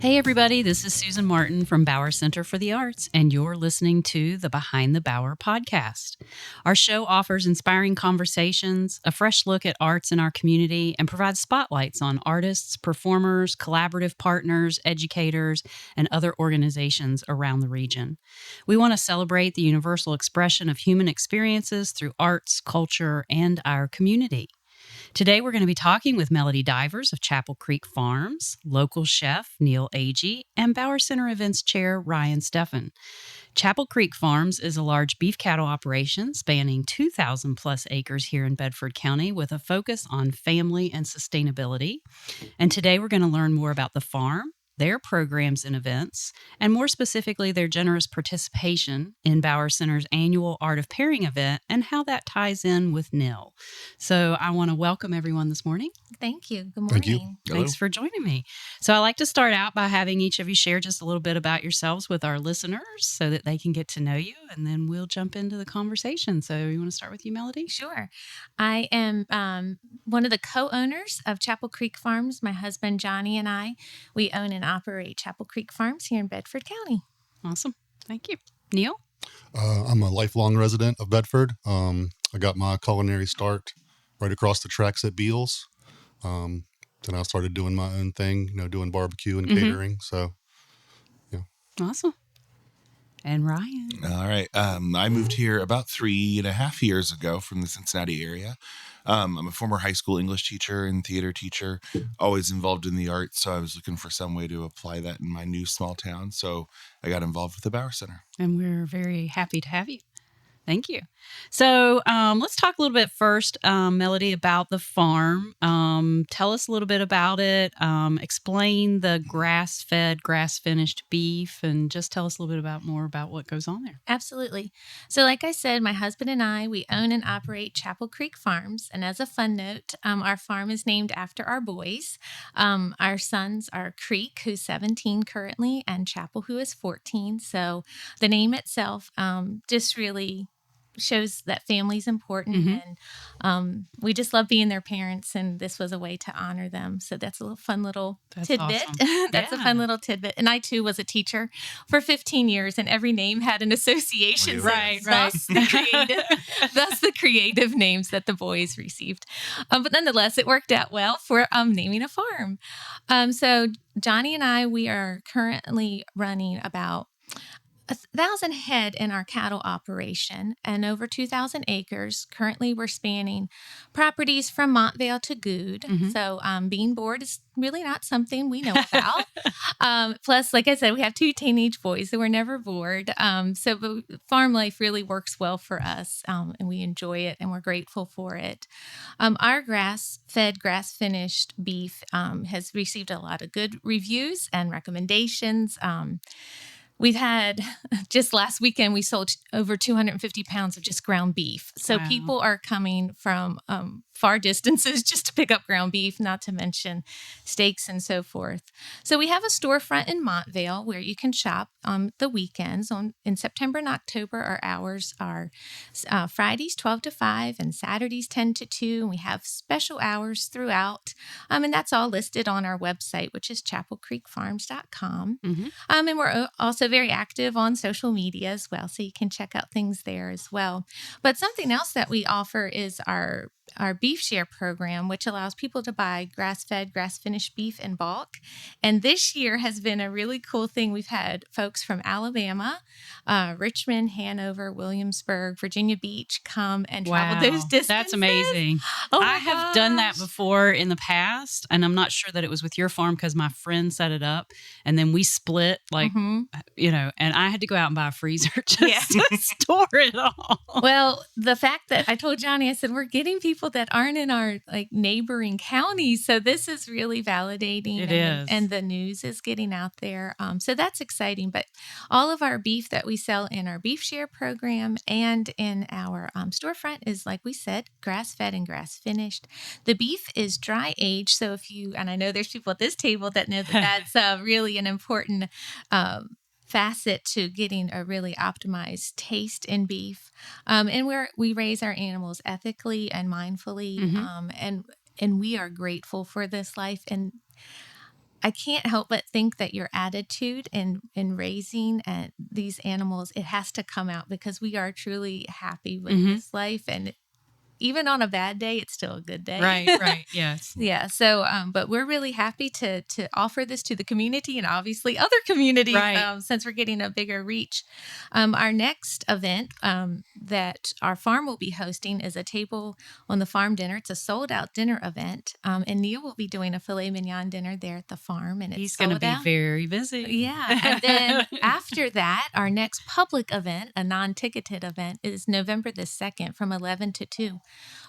Hey everybody, this is Susan Martin from Bauer Center for the Arts, and you're listening to the Behind the Bauer podcast. Our show offers inspiring conversations, a fresh look at arts in our community, and provides spotlights on artists, performers, collaborative partners, educators, and other organizations around the region. We want to celebrate the universal expression of human experiences through arts, culture, and our community. Today, we're going to be talking with Melody Divers of Chapel Creek Farms, local chef Neil Agee, and Bauer Center Events Chair Ryan Steffen. Chapel Creek Farms is a large beef cattle operation spanning 2,000 plus acres here in Bedford County with a focus on family and sustainability. And today, we're going to learn more about the farm, their programs and events, and more specifically, their generous participation in Bauer Center's annual Art of Pairing event and how that ties in with Nil. So I want to welcome everyone this morning. Thank you. Good morning. Thank you. Thanks for joining me. So I like to start out by having each of you share just a little bit about yourselves with our listeners so that they can get to know you, and then we'll jump into the conversation. So you want to start with you, Melody? Sure. I am one of the co-owners of Chapel Creek Farms. My husband, Johnny, and I, we own and operate Chapel Creek Farms here in Bedford County. Awesome. Thank you. Neil? I'm a lifelong resident of Bedford. I got my culinary start right across the tracks at Beals. Then I started doing my own thing, doing barbecue and catering. So, yeah. Awesome. And Ryan? All right. I moved here about 3.5 years ago from the Cincinnati area. I'm a former high school English teacher and theater teacher, always involved in the arts. So I was looking for some way to apply that in my new small town. So I got involved with the Bauer Center. And we're very happy to have you. Thank you. So let's talk a little bit first, Melody, about the farm. Tell us a little bit about it. Explain the grass-fed, grass-finished beef, and just tell us a little bit more about what goes on there. Absolutely. So like I said, my husband and I, we own and operate Chapel Creek Farms. And as a fun note, our farm is named after our boys. Our sons are Creek, who's 17 currently, and Chapel, who is 14. So the name itself just really shows that family's important, and we just love being their parents, and this was a way to honor them. So that's a little fun little tidbit. Awesome. That's a fun little tidbit. And I too was a teacher for 15 years, and every name had an association. Right. Thus the creative names that the boys received. But nonetheless, it worked out well for naming a farm. So Johnny and I, we are currently running about 1,000 head in our cattle operation and over 2,000 acres. Currently, we're spanning properties from Montvale to Good. So being bored is really not something we know about. Plus, like I said, we have 2 teenage boys, so we're never bored. So farm life really works well for us, and we enjoy it, and we're grateful for it. Our grass-fed, grass-finished beef has received a lot of good reviews and recommendations. We've had, just last weekend, we sold over 250 pounds of just ground beef. So people are coming from far distances just to pick up ground beef, not to mention steaks and so forth. So we have a storefront in Montvale where you can shop on the weekends. In September and October, our hours are Fridays 12 to 5 and Saturdays 10 to 2. And we have special hours throughout. And that's all listed on our website, which is chapelcreekfarms.com. And we're also very active on social media as well, so you can check out things there as well. But something else that we offer is our beef share program, which allows people to buy grass-fed, grass-finished beef in bulk. And this year has been a really cool thing. We've had folks from Alabama, Richmond, Hanover, Williamsburg, Virginia Beach come and travel those distances. That's amazing. I have done that before in the past, and I'm not sure that it was with your farm because my friend set it up, and then we split, and I had to go out and buy a freezer just to store it all. Well, the fact that I told Johnny, I said, we're getting people that aren't in our neighboring counties. So this is really validating. It is. And the news is getting out there. So that's exciting. But all of our beef that we sell in our beef share program and in our storefront is, like we said, grass-fed and grass-finished. The beef is dry aged. So and I know there's people at this table that know that that's really an important facet to getting a really optimized taste in beef. And we raise our animals ethically and mindfully. And we are grateful for this life. And I can't help but think that your attitude in raising these animals, it has to come out because we are truly happy with this life. And even on a bad day, it's still a good day. Right. Yes. Yeah. So, but we're really happy to offer this to the community and obviously other communities since we're getting a bigger reach. Our next event that our farm will be hosting is a table on the farm dinner. It's a sold out dinner event, and Neil will be doing a filet mignon dinner there at the farm, and he's going to be very busy. Yeah. And then after that, our next public event, a non-ticketed event, is November the 2nd from 11 to 2.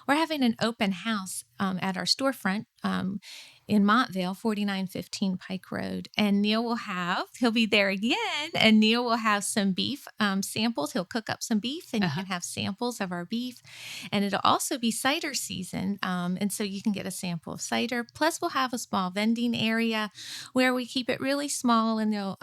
We're having an open house at our storefront in Montvale, 4915 Pike Road. And he'll be there again, and Neil will have some beef samples. He'll cook up some beef, and you can have samples of our beef. And it'll also be cider season. And so you can get a sample of cider. Plus, we'll have a small vending area where we keep it really small, and there'll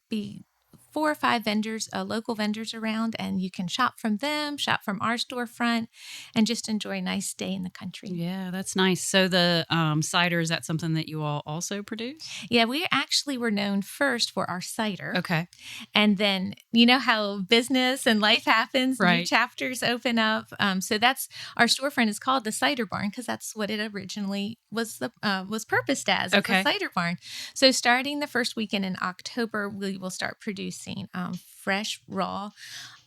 be 4 or 5 vendors, local vendors around, and you can shop from them, shop from our storefront, and just enjoy a nice day in the country. Yeah, that's nice. So the cider, is that something that you all also produce? Yeah, we actually were known first for our cider. Okay. And then, you know how business and life happens, new chapters open up. So that's, our storefront is called the Cider Barn because that's what it originally was purposed as, a cider barn. So starting the first weekend in October, we will start producing fresh, raw,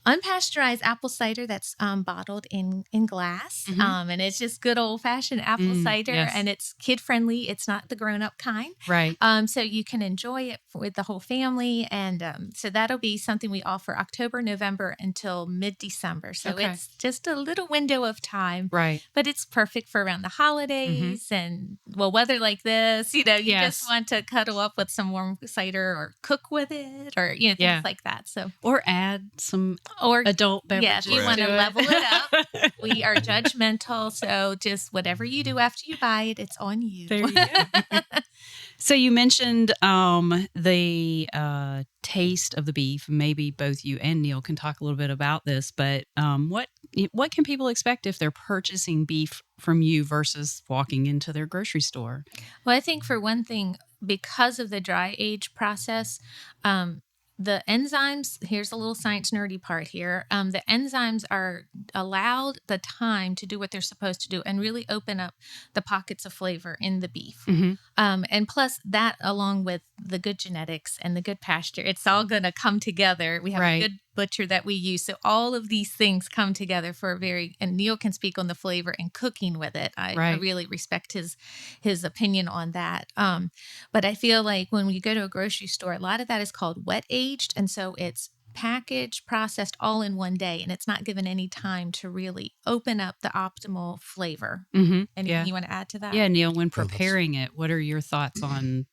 unpasteurized apple cider that's bottled in glass. And it's just good old-fashioned apple cider. And it's kid-friendly. It's not the grown-up kind. Right. So you can enjoy it with the whole family. And so that'll be something we offer October, November until mid-December. So it's just a little window of time. Right. But it's perfect for around the holidays and, weather like this. You just want to cuddle up with some warm cider or cook with it or, things like that. So or add some adult beverages. Yeah, if you want to level it up, we are judgmental. So just whatever you do after you buy it, it's on you. There you go. So you mentioned the taste of the beef. Maybe both you and Neil can talk a little bit about this, but what can people expect if they're purchasing beef from you versus walking into their grocery store? Well, I think for one thing, because of the dry age process, the enzymes, here's a little science nerdy part here. The enzymes are allowed the time to do what they're supposed to do and really open up the pockets of flavor in the beef. And plus that, along with the good genetics and the good pasture, it's all going to come together. We have a good butcher that we use. So all of these things come together for and Neil can speak on the flavor and cooking with it. I really respect his opinion on that. But I feel like when we go to a grocery store, a lot of that is called wet aged. And so it's packaged, processed all in one day, and it's not given any time to really open up the optimal flavor. Anything you want to add to that? Yeah, Neil, when preparing it, what are your thoughts on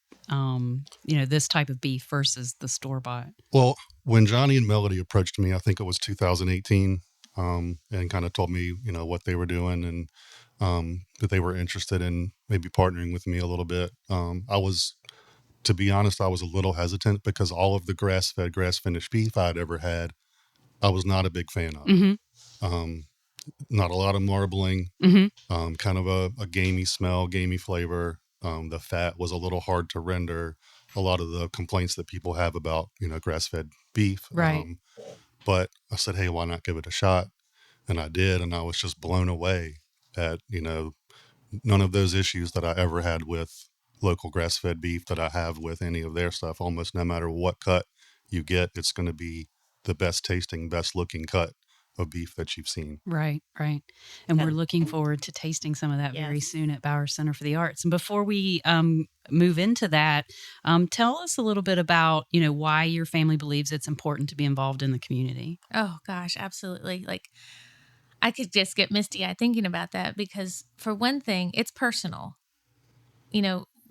this type of beef versus the store-bought? Well, when Johnny and Melody approached me, I think it was 2018, and kind of told me, what they were doing and that they were interested in maybe partnering with me a little bit. To be honest, I was a little hesitant because all of the grass-fed, grass-finished beef I'd ever had, I was not a big fan of. Not a lot of marbling, kind of a gamey smell, gamey flavor. The fat was a little hard to render. A lot of the complaints that people have about, grass-fed beef. Right. But I said, hey, why not give it a shot? And I did. And I was just blown away at, none of those issues that I ever had with local grass-fed beef that I have with any of their stuff. Almost no matter what cut you get, it's going to be the best tasting, best looking cut of beef that you've seen. Right. And we're looking forward to tasting some of that very soon at Bauer Center for the Arts. And before we move into that, tell us a little bit about, why your family believes it's important to be involved in the community. Oh, gosh, absolutely. Like, I could just get misty-eyed thinking about that because, for one thing, it's personal.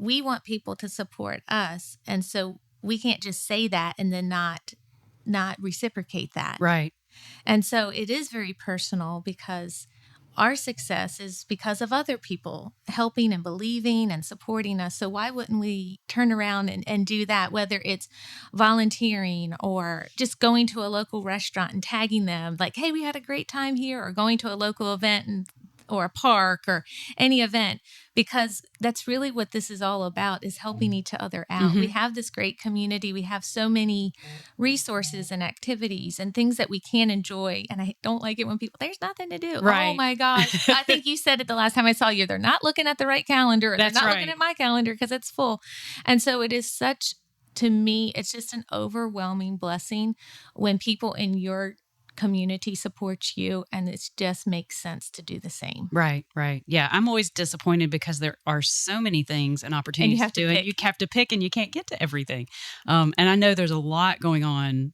We want people to support us, and so we can't just say that and then not reciprocate that. Right. And so it is very personal because our success is because of other people helping and believing and supporting us. So why wouldn't we turn around and do that, whether it's volunteering or just going to a local restaurant and tagging them like, hey, we had a great time here, or going to a local event and or a park or any event, because that's really what this is all about, is helping each other out. We have this great community. We have so many resources and activities and things that we can enjoy. And I don't like it when people, there's nothing to do. Right. Oh my gosh. I think you said it the last time I saw you. They're not looking at the right calendar. Or That's they're not right. looking at my calendar because it's full. And so it is such, to me, it's just an overwhelming blessing when people in your community support you, and it just makes sense to do the same. Right. Yeah. I'm always disappointed because there are so many things and opportunities have to to do, and pick. you have to pick and you can't get to everything. And I know there's a lot going on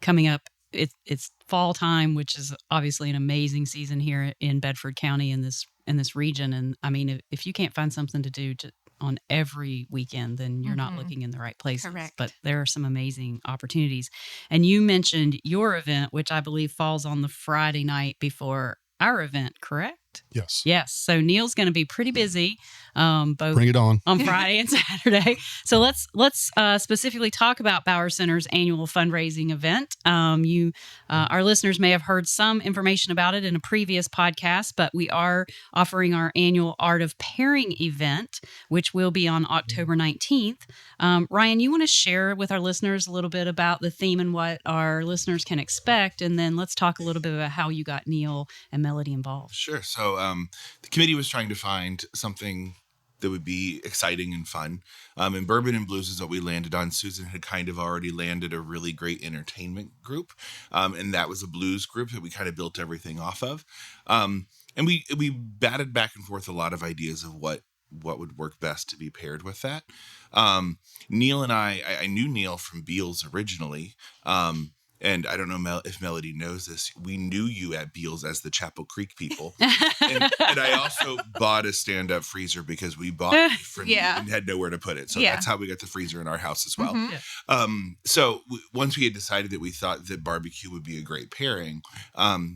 coming up. It's fall time, which is obviously an amazing season here in Bedford County in this region. And I mean, if you can't find something to do on every weekend, then you're not looking in the right places. Correct. But there are some amazing opportunities. And you mentioned your event, which I believe falls on the Friday night before our event, correct? Yes. Yes. So Neil's going to be pretty busy, both Bring it on. on Friday and Saturday. So let's specifically talk about Bauer Center's annual fundraising event. Our listeners may have heard some information about it in a previous podcast, but we are offering our annual Art of Pairing event, which will be on October 19th. Ryan, you want to share with our listeners a little bit about the theme and what our listeners can expect, and then let's talk a little bit about how you got Neil and Melody involved. Sure. So the committee was trying to find something that would be exciting and fun. And Bourbon and Blues is what we landed on. Susan had kind of already landed a really great entertainment group. And that was a blues group that we kind of built everything off of. And we batted back and forth a lot of ideas of what would work best to be paired with that. Neil and I knew Neil from Beals originally. And I don't know if Melody knows this. We knew you at Beals as the Chapel Creek people. and I also bought a stand-up freezer because we bought it from you and had nowhere to put it. So that's how we got the freezer in our house as well. So once we had decided that we thought that barbecue would be a great pairing,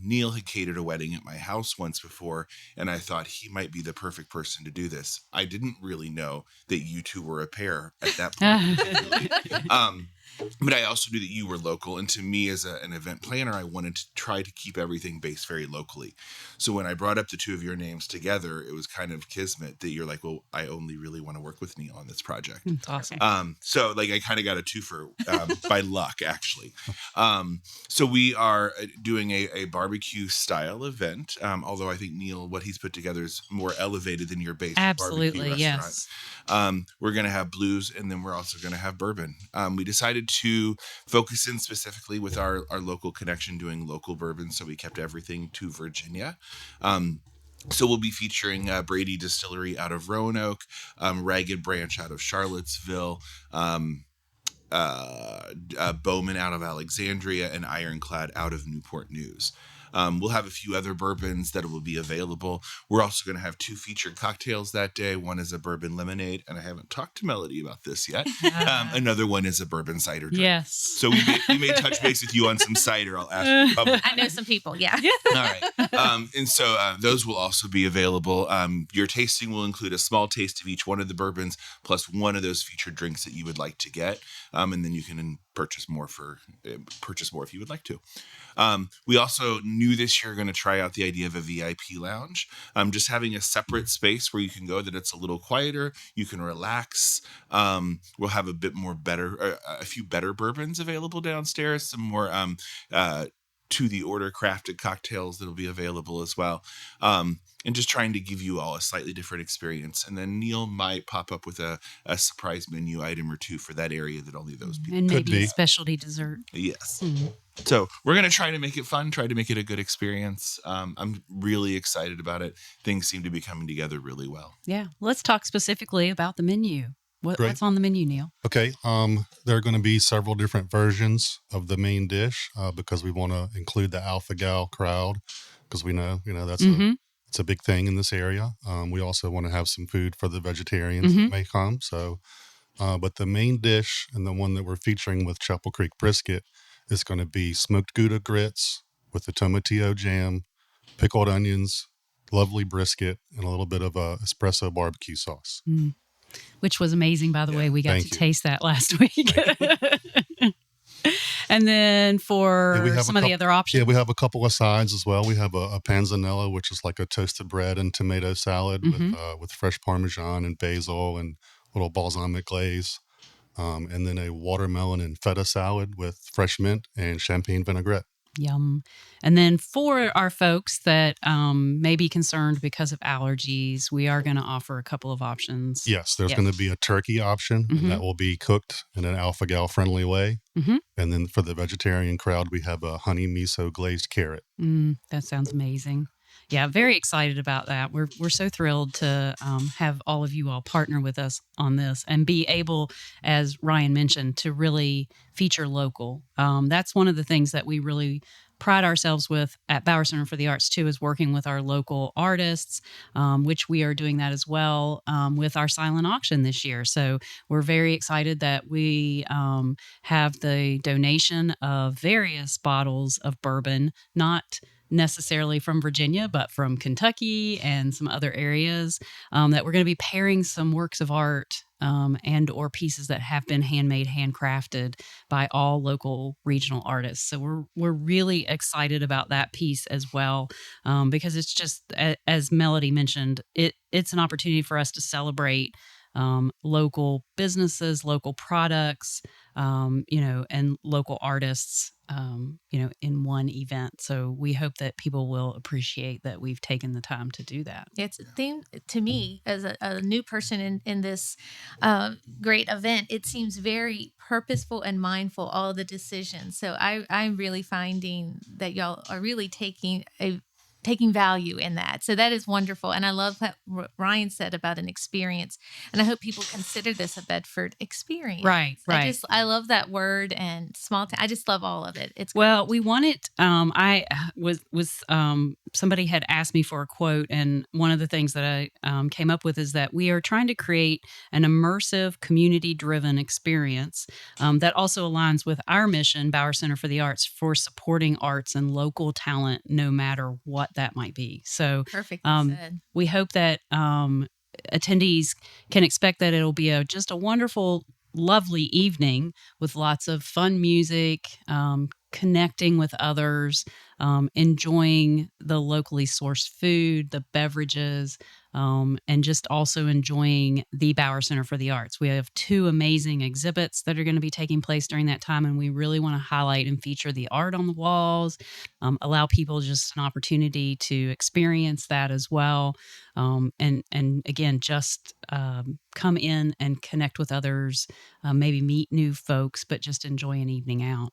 Neil had catered a wedding at my house once before, and I thought he might be the perfect person to do this. I didn't really know that you two were a pair at that point. But I also knew that you were local. And to me, as an event planner, I wanted to try to keep everything based very locally. So when I brought up the two of your names together, it was kind of kismet that you're like, well, I only really want to work with Neil on this project. That's awesome. So like I kind of got a twofer by luck, actually. So we are doing a barbecue style event. Although I think Neil, what he's put together is more elevated than your base Absolutely, barbecue restaurant. yes. We're going to have blues, and then we're also going to have bourbon. We decided to focus in specifically with our local connection doing local bourbon. So we kept everything to Virginia. So we'll be featuring Brady Distillery out of Roanoke, Ragged Branch out of Charlottesville, Bowman out of Alexandria, and Ironclad out of Newport News. We'll have a few other bourbons that will be available. We're also going to have two featured cocktails that day. One is a bourbon lemonade, and I haven't talked to Melody about this yet. Another one is a bourbon cider drink. Yes. So we may touch base with you on some cider. I'll ask you. I know some people. Yeah. All right. And so those will also be available. Your tasting will include a small taste of each one of the bourbons, plus one of those featured drinks that you would like to get. And then you can purchase more if you would like to. We also knew this year going to try out the idea of a VIP lounge, just having a separate space where you can go that it's a little quieter, you can relax. We'll have a few better bourbons available downstairs, some more to the order crafted cocktails that'll be available as well. And just trying to give you all a slightly different experience. And then Neil might pop up with a surprise menu item or two for that area that only those people And Could maybe be. a specialty dessert. Yes. So we're going to try to make it fun, try to make it a good experience. I'm really excited about it. Things seem to be coming together really well. Yeah. Let's talk specifically about the menu. Great. What's on the menu, Neil? Okay. There are going to be several different versions of the main dish because we want to include the alpha gal crowd because we know that's it's a big thing in this area. We also want to have some food for the vegetarians that may come. So, but the main dish and the one that we're featuring with Chapel Creek brisket is going to be smoked Gouda grits with the tomatillo jam, pickled onions, lovely brisket, and a little bit of espresso barbecue sauce. Which was amazing, by the way. We got thank to you. taste that last week. And then for Yeah, we have some a of the couple- other options. Yeah, we have a couple of sides as well. We have a panzanella, which is like a toasted bread and tomato salad with fresh Parmesan and basil and little balsamic glaze. And then a watermelon and feta salad with fresh mint and champagne vinaigrette. Yum. And then for our folks that may be concerned because of allergies, we are going to offer a couple of options. Yes, there's Yep. going to be a turkey option, and that will be cooked in an alpha-gal friendly way. Mm-hmm. And then for the vegetarian crowd, we have a honey miso glazed carrot. That sounds amazing. Yeah, very excited about that. We're so thrilled to have all of you all partner with us on this and be able, as Ryan mentioned, to really feature local. That's one of the things that we really pride ourselves with at Bauer Center for the Arts too, is working with our local artists, which we are doing that as well with our silent auction this year. So we're very excited that we have the donation of various bottles of bourbon, not necessarily from Virginia, but from Kentucky and some other areas, that we're going to be pairing some works of art and or pieces that have been handmade, handcrafted by all local regional artists. So we're really excited about that piece as well, because it's just, as Melody mentioned, it's an opportunity for us to celebrate local businesses, local products, and local artists, in one event. So we hope that people will appreciate that we've taken the time to do that. It's a theme to me as a new person in this great event. It seems very purposeful and mindful, all the decisions. So I'm really finding that y'all are really taking value in that. So that is wonderful. And I love what Ryan said about an experience. And I hope people consider this a Bedford experience. Right. I love that word and small town. I just love all of it. It's well, we wanted, I was somebody had asked me for a quote. And one of the things that I came up with is that we are trying to create an immersive, community-driven experience that also aligns with our mission, Bauer Center for the Arts, for supporting arts and local talent, no matter what that might be. So perfectly said. We hope that attendees can expect that it'll be just a wonderful, lovely evening with lots of fun music, connecting with others, enjoying the locally sourced food, the beverages, and just also enjoying the Bauer Center for the Arts. We have 2 amazing exhibits that are going to be taking place during that time, and we really want to highlight and feature the art on the walls, allow people just an opportunity to experience that as well, and again, just come in and connect with others, maybe meet new folks, but just enjoy an evening out.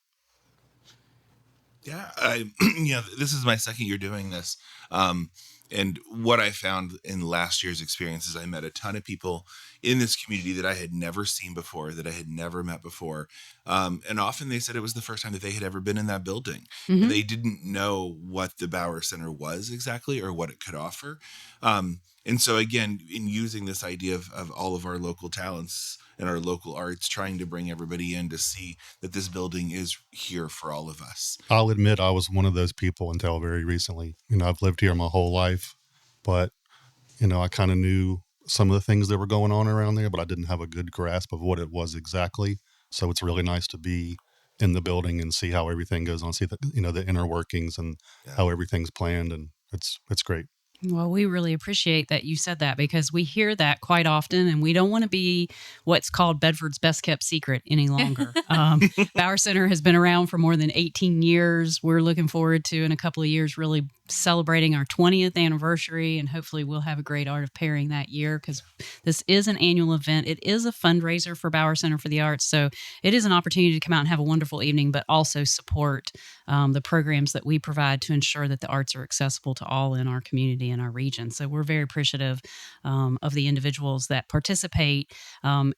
Yeah, this is my second year doing this. And what I found in last year's experience is I met a ton of people in this community that I had never seen before, that I had never met before. And often they said it was the first time that they had ever been in that building. Mm-hmm. And they didn't know what the Bauer Center was exactly or what it could offer. And so, again, in using this idea of all of our local talents and our local arts, trying to bring everybody in to see that this building is here for all of us. I'll admit I was one of those people until very recently. I've lived here my whole life, but, I kind of knew some of the things that were going on around there, but I didn't have a good grasp of what it was exactly. So it's really nice to be in the building and see how everything goes on, see the inner workings and how everything's planned. And it's great. Well, we really appreciate that you said that, because we hear that quite often, and we don't want to be what's called Bedford's best kept secret any longer. Bauer Center has been around for more than 18 years. We're looking forward to, in a couple of years, really celebrating our 20th anniversary, and hopefully we'll have a great art of pairing that year, because this is an annual event. It is a fundraiser for Bauer Center for the Arts, so it is an opportunity to come out and have a wonderful evening, but also support the programs that we provide to ensure that the arts are accessible to all in our community and our region. So we're very appreciative of the individuals that participate,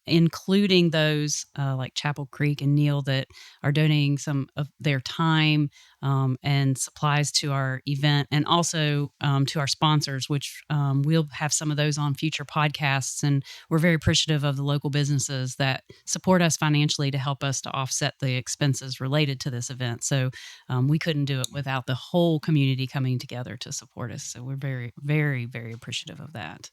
including those like Chapel Creek and Neil that are donating some of their time and supplies to our event, and also to our sponsors, which we'll have some of those on future podcasts. And we're very appreciative of the local businesses that support us financially to help us to offset the expenses related to this event. So we couldn't do it without the whole community coming together to support us. So we're very, very, very appreciative of that.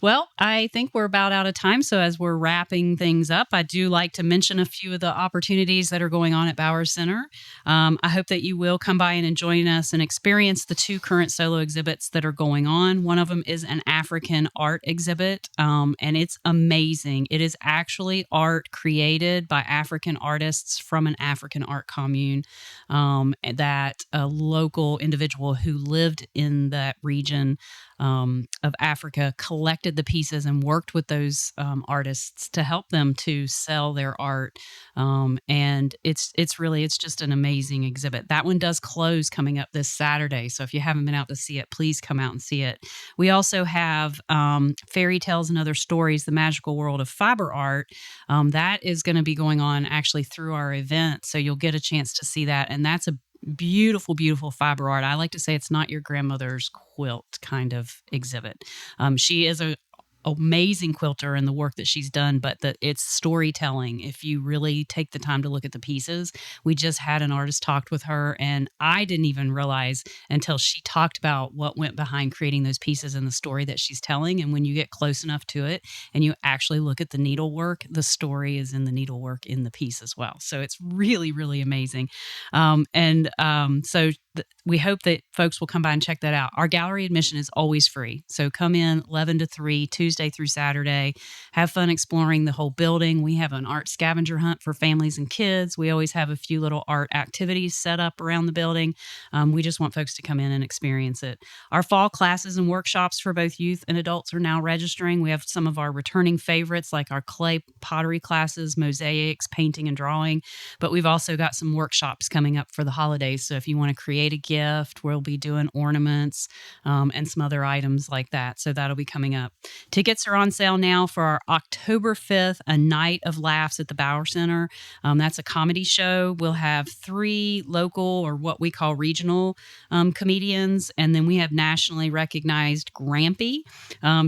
Well, I think we're about out of time. So as we're wrapping things up, I do like to mention a few of the opportunities that are going on at Bauer Center. I hope that you will come by and join us and experience the 2 current solo exhibits that are going on. One of them is an African art exhibit, and it's amazing. It is actually art created by African artists from an African art commune, that a local individual who lived in that region of Africa collected the pieces and worked with those artists to help them to sell their art. And it's just an amazing exhibit. That one does close coming up this Saturday. So if you haven't been out to see it, please come out and see it. We also have Fairy Tales and Other Stories, The Magical World of Fiber Art. That is going to be going on actually through our event. So you'll get a chance to see that. And that's a beautiful, beautiful fiber art. I like to say it's not your grandmother's quilt kind of exhibit. She is a amazing quilter and the work that she's done, but it's storytelling. If you really take the time to look at the pieces, we just had an artist talked with her, and I didn't even realize until she talked about what went behind creating those pieces and the story that she's telling. And when you get close enough to it and you actually look at the needlework, the story is in the needlework in the piece as well. So it's really, really amazing. We hope that folks will come by and check that out. Our gallery admission is always free. So come in 11 to 3, Tuesday through Saturday. Have fun exploring the whole building. We have an art scavenger hunt for families and kids. We always have a few little art activities set up around the building. We just want folks to come in and experience it. Our fall classes and workshops for both youth and adults are now registering. We have some of our returning favorites like our clay pottery classes, mosaics, painting and drawing. But we've also got some workshops coming up for the holidays. So if you want to create a gift, we'll be doing ornaments and some other items like that. So that'll be coming up. Tickets are on sale now for our October 5th, A Night of Laughs at the Bauer Center. That's a comedy show. We'll have 3 local or what we call regional comedians. And then we have nationally recognized Grampy.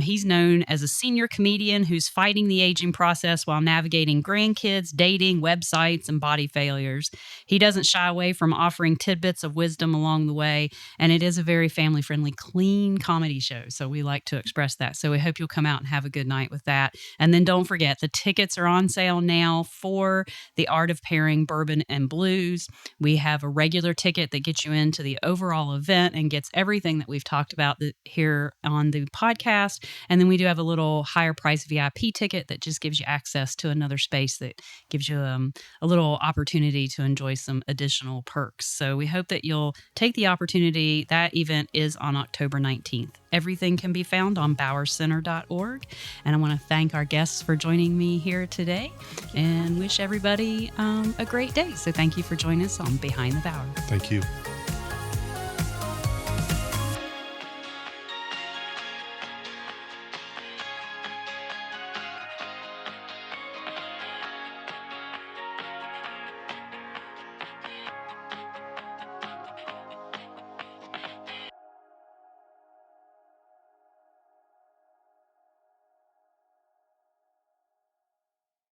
He's known as a senior comedian who's fighting the aging process while navigating grandkids, dating, websites, and body failures. He doesn't shy away from offering tidbits of wisdom along the way, and it is a very family-friendly, clean comedy show, so we like to express that. So we hope you'll come out and have a good night with that. And then don't forget, the tickets are on sale now for the Art of Pairing Bourbon and Blues. We have a regular ticket that gets you into the overall event and gets everything that we've talked about here on the podcast, and then we do have a little higher price VIP ticket that just gives you access to another space that gives you a little opportunity to enjoy some additional perks. So we hope that you'll take the opportunity. That event is on October 19th. Everything can be found on bowercenter.org. And I want to thank our guests for joining me here today and wish everybody a great day. So thank you for joining us on Behind the Bower. Thank you.